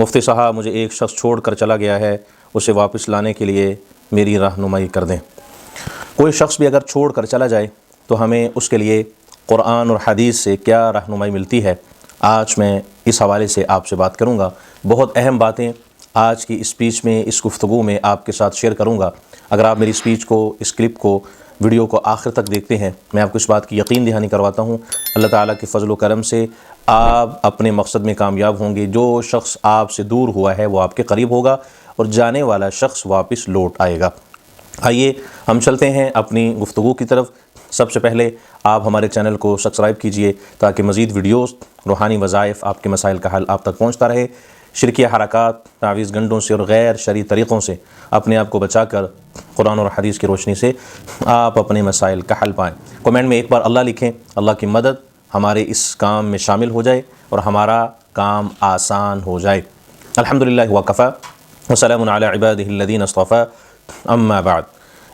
مفتی صاحب مجھے ایک شخص چھوڑ کر چلا گیا ہے، اسے واپس لانے کے لیے میری رہنمائی کر دیں۔ کوئی شخص بھی اگر چھوڑ کر چلا جائے تو ہمیں اس کے لیے قرآن اور حدیث سے کیا رہنمائی ملتی ہے، آج میں اس حوالے سے آپ سے بات کروں گا۔ بہت اہم باتیں آج کی اسپیچ میں، اس گفتگو میں آپ کے ساتھ شیئر کروں گا۔ اگر آپ میری اسپیچ کو، اس کلپ کو، ویڈیو کو آخر تک دیکھتے ہیں، میں آپ کو اس بات کی یقین دہانی کرواتا ہوں، اللہ تعالیٰ کے فضل و کرم سے آپ اپنے مقصد میں کامیاب ہوں گے۔ جو شخص آپ سے دور ہوا ہے وہ آپ کے قریب ہوگا اور جانے والا شخص واپس لوٹ آئے گا۔ آئیے ہم چلتے ہیں اپنی گفتگو کی طرف۔ سب سے پہلے آپ ہمارے چینل کو سبسکرائب کیجئے تاکہ مزید ویڈیوز، روحانی وظائف، آپ کے مسائل کا حل آپ تک پہنچتا رہے۔ شرکیہ حرکات، تعویذ گنڈوں سے اور غیر شرعی طریقوں سے اپنے آپ کو بچا کر قرآن اور حدیث کی روشنی سے آپ اپنے مسائل کا حل پائیں۔ کمنٹ میں ایک بار اللہ لکھیں، اللہ کی مدد ہمارے اس کام میں شامل ہو جائے اور ہمارا کام آسان ہو جائے۔ الحمدللہ وکفی وسلام علی عبادہ الذین اصطفی، اما بعد۔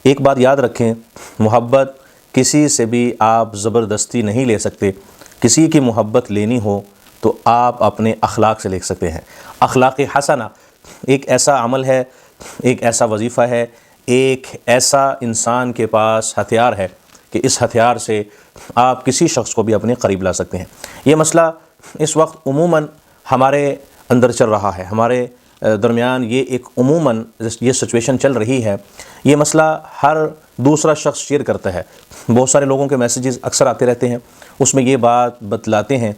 ایک بات یاد رکھیں، محبت کسی سے بھی آپ زبردستی نہیں لے سکتے۔ کسی کی محبت لینی ہو تو آپ اپنے اخلاق سے لے سکتے ہیں۔ اخلاق حسنہ ایک ایسا عمل ہے، ایک ایسا وظیفہ ہے، ایک ایسا انسان کے پاس ہتھیار ہے کہ اس ہتھیار سے آپ کسی شخص کو بھی اپنے قریب لا سکتے ہیں۔ یہ مسئلہ اس وقت عموماً ہمارے اندر چل رہا ہے، ہمارے درمیان یہ ایک عموماً یہ سچویشن چل رہی ہے۔ یہ مسئلہ ہر دوسرا شخص شیئر کرتا ہے۔ بہت سارے لوگوں کے میسیجز اکثر آتے رہتے ہیں، اس میں یہ بات بتلاتے ہیں،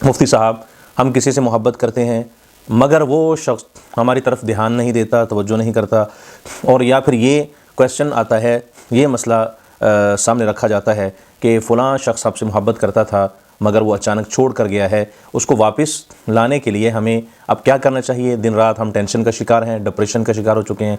مفتی صاحب ہم کسی سے محبت کرتے ہیں مگر وہ شخص ہماری طرف دھیان نہیں دیتا، توجہ نہیں کرتا، اور یا پھر یہ کویسچن آتا ہے، یہ مسئلہ سامنے رکھا جاتا ہے کہ فلاں شخص آپ سے محبت کرتا تھا مگر وہ اچانک چھوڑ کر گیا ہے، اس کو واپس لانے کے لیے ہمیں اب کیا کرنا چاہیے؟ دن رات ہم ٹینشن کا شکار ہیں، ڈپریشن کا شکار ہو چکے ہیں،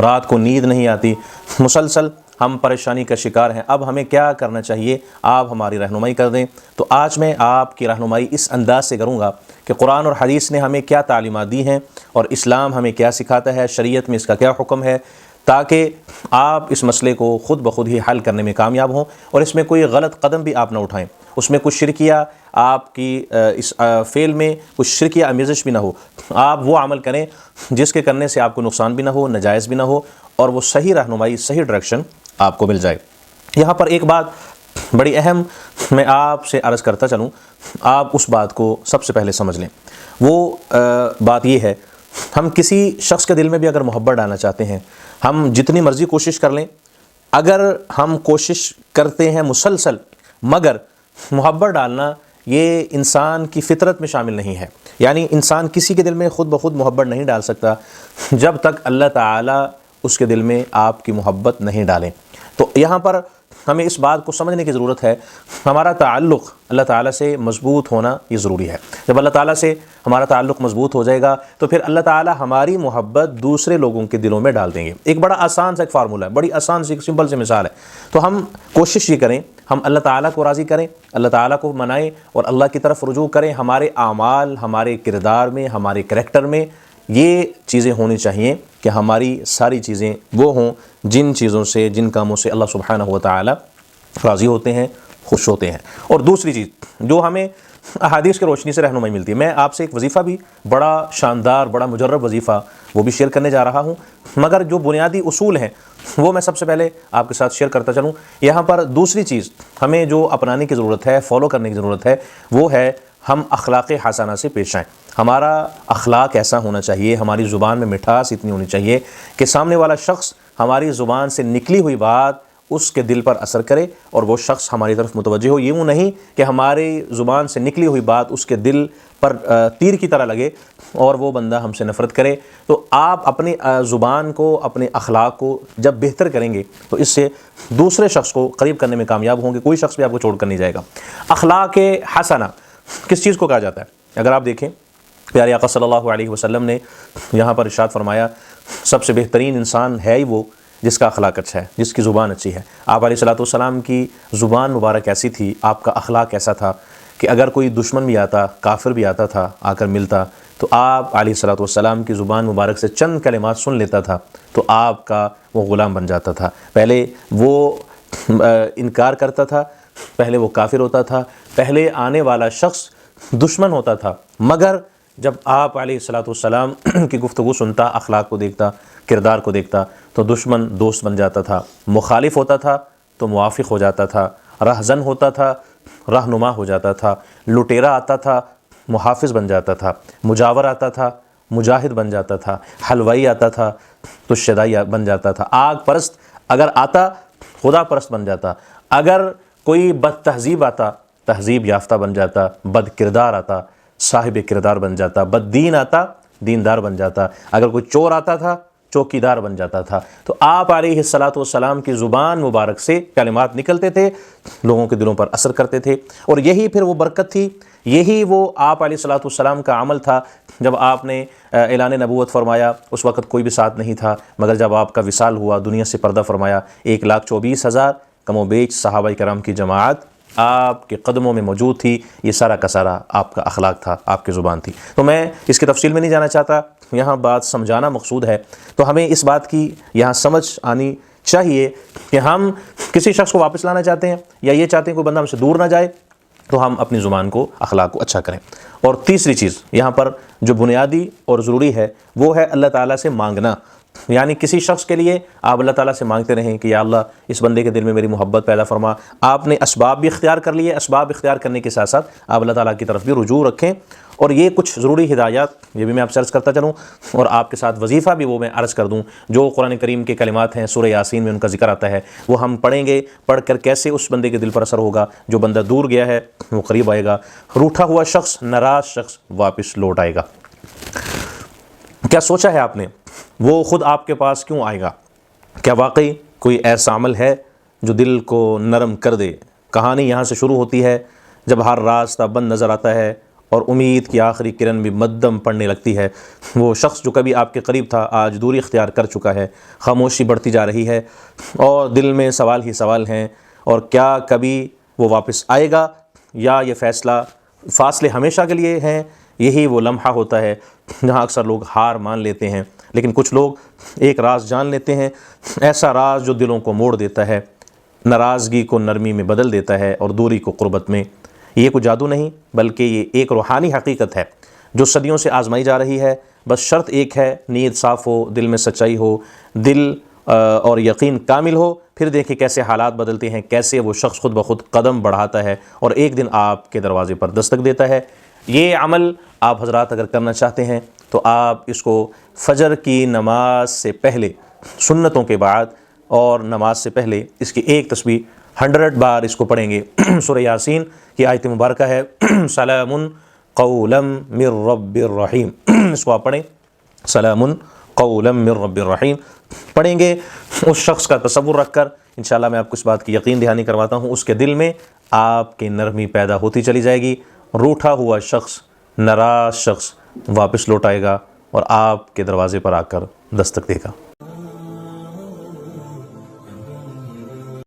رات کو نیند نہیں آتی، مسلسل ہم پریشانی کا شکار ہیں۔ اب ہمیں کیا کرنا چاہیے؟ آپ ہماری رہنمائی کر دیں۔ تو آج میں آپ کی رہنمائی اس انداز سے کروں گا کہ قرآن اور حدیث نے ہمیں کیا تعلیمات دی ہیں اور اسلام ہمیں کیا سکھاتا ہے، شریعت میں اس کا کیا حکم ہے، تاکہ آپ اس مسئلے کو خود بخود ہی حل کرنے میں کامیاب ہوں اور اس میں کوئی غلط قدم بھی آپ نہ اٹھائیں، اس میں کچھ شرکیہ آپ کی اس فعل میں کچھ شرکیہ آمیزش بھی نہ ہو۔ آپ وہ عمل کریں جس کے کرنے سے آپ کو نقصان بھی نہ ہو، ناجائز بھی نہ ہو، اور وہ صحیح رہنمائی، صحیح ڈائریکشن آپ کو مل جائے۔ یہاں پر ایک بات بڑی اہم میں آپ سے عرض کرتا چلوں، آپ اس بات کو سب سے پہلے سمجھ لیں۔ وہ بات یہ ہے، ہم کسی شخص کے دل میں بھی اگر محبت ڈالنا چاہتے ہیں، ہم جتنی مرضی کوشش کر لیں، اگر ہم کوشش کرتے ہیں مسلسل مگر محبت ڈالنا یہ انسان کی فطرت میں شامل نہیں ہے، یعنی انسان کسی کے دل میں خود بخود محبت نہیں ڈال سکتا جب تک اللہ تعالیٰ اس کے دل میں آپ کی محبت نہیں ڈالیں۔ تو یہاں پر ہمیں اس بات کو سمجھنے کی ضرورت ہے، ہمارا تعلق اللہ تعالیٰ سے مضبوط ہونا یہ ضروری ہے۔ جب اللہ تعالیٰ سے ہمارا تعلق مضبوط ہو جائے گا تو پھر اللہ تعالیٰ ہماری محبت دوسرے لوگوں کے دلوں میں ڈال دیں گے۔ ایک بڑا آسان سا ایک فارمولہ ہے، بڑی آسان سی ایک سمپل سی مثال ہے۔ تو ہم کوشش یہ کریں، ہم اللہ تعالیٰ کو راضی کریں، اللہ تعالیٰ کو منائیں اور اللہ کی طرف رجوع کریں۔ ہمارے اعمال، ہمارے کردار میں، ہمارے کریکٹر میں یہ چیزیں ہونی چاہیے کہ ہماری ساری چیزیں وہ ہوں جن چیزوں سے، جن کاموں سے اللہ سبحانہ و تعالیٰ راضی ہوتے ہیں، خوش ہوتے ہیں۔ اور دوسری چیز جو ہمیں احادیث کی روشنی سے رہنمائی ملتی ہے، میں آپ سے ایک وظیفہ بھی بڑا شاندار، بڑا مجرب وظیفہ وہ بھی شیئر کرنے جا رہا ہوں، مگر جو بنیادی اصول ہیں وہ میں سب سے پہلے آپ کے ساتھ شیئر کرتا چلوں۔ یہاں پر دوسری چیز ہمیں جو اپنانے کی ضرورت ہے، فالو کرنے کی ضرورت ہے، وہ ہے ہم اخلاق حسنہ سے پیش آئیں۔ ہمارا اخلاق ایسا ہونا چاہیے، ہماری زبان میں مٹھاس اتنی ہونی چاہیے کہ سامنے والا شخص ہماری زبان سے نکلی ہوئی بات اس کے دل پر اثر کرے اور وہ شخص ہماری طرف متوجہ ہو۔ یوں نہیں کہ ہماری زبان سے نکلی ہوئی بات اس کے دل پر تیر کی طرح لگے اور وہ بندہ ہم سے نفرت کرے۔ تو آپ اپنی زبان کو، اپنے اخلاق کو جب بہتر کریں گے تو اس سے دوسرے شخص کو قریب کرنے میں کامیاب ہوں گے، کوئی شخص بھی آپ کو چھوڑ کر نہیں جائے گا۔ اخلاق حسنہ کس چیز کو کہا جاتا ہے؟ اگر آپ دیکھیں پیارے آقا صلی اللہ علیہ وسلم نے یہاں پر ارشاد فرمایا، سب سے بہترین انسان ہے ہی وہ جس کا اخلاق اچھا ہے، جس کی زبان اچھی ہے۔ آپ علیہ السلام کی زبان مبارک ایسی تھی، آپ کا اخلاق ایسا تھا کہ اگر کوئی دشمن بھی آتا، کافر بھی آتا تھا آ کر ملتا تو آپ علیہ السلام کی زبان مبارک سے چند کلمات سن لیتا تھا تو آپ کا وہ غلام بن جاتا تھا۔ پہلے وہ انکار کرتا تھا، پہلے وہ کافر ہوتا تھا، پہلے آنے والا شخص دشمن ہوتا تھا، مگر جب آپ علیہ الصلوۃ والسلام کی گفتگو سنتا، اخلاق کو دیکھتا، کردار کو دیکھتا، تو دشمن دوست بن جاتا تھا، مخالف ہوتا تھا تو موافق ہو جاتا تھا، رہزن ہوتا تھا رہنما ہو جاتا تھا، لٹیرا آتا تھا محافظ بن جاتا تھا، مجاور آتا تھا مجاہد بن جاتا تھا، حلوائی آتا تھا تو شدائی بن جاتا تھا، آگ پرست اگر آتا خدا پرست بن جاتا، اگر کوئی بد تہذیب آتا تہذیب یافتہ بن جاتا، بد کردار آتا صاحب کردار بن جاتا، بد دین آتا دیندار بن جاتا، اگر کوئی چور آتا تھا چوکیدار بن جاتا تھا۔ تو آپ علیہ الصلوۃ والسلام کی زبان مبارک سے کلمات نکلتے تھے، لوگوں کے دلوں پر اثر کرتے تھے، اور یہی پھر وہ برکت تھی، یہی وہ آپ علیہ الصلوۃ والسلام کا عمل تھا۔ جب آپ نے اعلان نبوت فرمایا اس وقت کوئی بھی ساتھ نہیں تھا، مگر جب آپ کا وصال ہوا، دنیا سے پردہ فرمایا، 1,24,000 کم و بیش صحابہ کرام کی جماعت آپ کے قدموں میں موجود تھی۔ یہ سارا کا سارا آپ کا اخلاق تھا، آپ کی زبان تھی۔ تو میں اس کی تفصیل میں نہیں جانا چاہتا، یہاں بات سمجھانا مقصود ہے، تو ہمیں اس بات کی یہاں سمجھ آنی چاہیے کہ ہم کسی شخص کو واپس لانا چاہتے ہیں یا یہ چاہتے ہیں کوئی بندہ ہم سے دور نہ جائے، تو ہم اپنی زبان کو اخلاق کو اچھا کریں۔ اور تیسری چیز یہاں پر جو بنیادی اور ضروری ہے وہ ہے اللہ تعالیٰ سے مانگنا، یعنی کسی شخص کے لیے آپ اللہ تعالیٰ سے مانگتے رہیں کہ یا اللہ اس بندے کے دل میں میری محبت پیدا فرما۔ آپ نے اسباب بھی اختیار کر لیے، اسباب اختیار کرنے کے ساتھ ساتھ آپ اللہ تعالیٰ کی طرف بھی رجوع رکھیں، اور یہ کچھ ضروری ہدایات یہ بھی میں آپ سے عرض کرتا چلوں، اور آپ کے ساتھ وظیفہ بھی وہ میں عرض کر دوں۔ جو قرآن کریم کے کلمات ہیں، سورہ یاسین میں ان کا ذکر آتا ہے، وہ ہم پڑھیں گے، پڑھ کر کیسے اس بندے کے دل پر اثر ہوگا۔ جو بندہ دور گیا ہے وہ قریب آئے گا، روٹھا ہوا شخص، ناراض شخص واپس لوٹ آئے گا۔ کیا سوچا ہے آپ نے وہ خود آپ کے پاس کیوں آئے گا؟ کیا واقعی کوئی ایسا عمل ہے جو دل کو نرم کر دے؟ کہانی یہاں سے شروع ہوتی ہے جب ہر راستہ بند نظر آتا ہے اور امید کی آخری کرن بھی مدھم پڑنے لگتی ہے۔ وہ شخص جو کبھی آپ کے قریب تھا آج دوری اختیار کر چکا ہے، خاموشی بڑھتی جا رہی ہے اور دل میں سوال ہی سوال ہیں، اور کیا کبھی وہ واپس آئے گا یا یہ فاصلے ہمیشہ کے لیے ہیں؟ یہی وہ لمحہ ہوتا ہے جہاں اکثر لوگ ہار مان لیتے ہیں، لیکن کچھ لوگ ایک راز جان لیتے ہیں، ایسا راز جو دلوں کو موڑ دیتا ہے، ناراضگی کو نرمی میں بدل دیتا ہے اور دوری کو قربت میں۔ یہ کوئی جادو نہیں بلکہ یہ ایک روحانی حقیقت ہے جو صدیوں سے آزمائی جا رہی ہے۔ بس شرط ایک ہے، نیت صاف ہو، دل میں سچائی ہو، دل اور یقین کامل ہو، پھر دیکھیں کیسے حالات بدلتے ہیں، کیسے وہ شخص خود بخود قدم بڑھاتا ہے اور ایک دن آپ کے دروازے پر دستک دیتا ہے۔ یہ عمل آپ حضرات اگر کرنا چاہتے ہیں تو آپ اس کو فجر کی نماز سے پہلے، سنتوں کے بعد اور نماز سے پہلے اس کی ایک تسبیح 100 بار اس کو پڑھیں گے۔ سورہ یاسین کی آیت مبارکہ ہے سلام قولا من رب الرحیم، اس کو آپ پڑھیں، سلام قولا من رب الرحیم پڑھیں گے۔ اس شخص کا تصور رکھ کر انشاءاللہ میں آپ کو اس بات کی یقین دہانی کرواتا ہوں، اس کے دل میں آپ کی نرمی پیدا ہوتی چلی جائے گی، روٹھا ہوا شخص، ناراض شخص واپس لوٹ آئے گا اور آپ کے دروازے پر آ کر دستک دے گا۔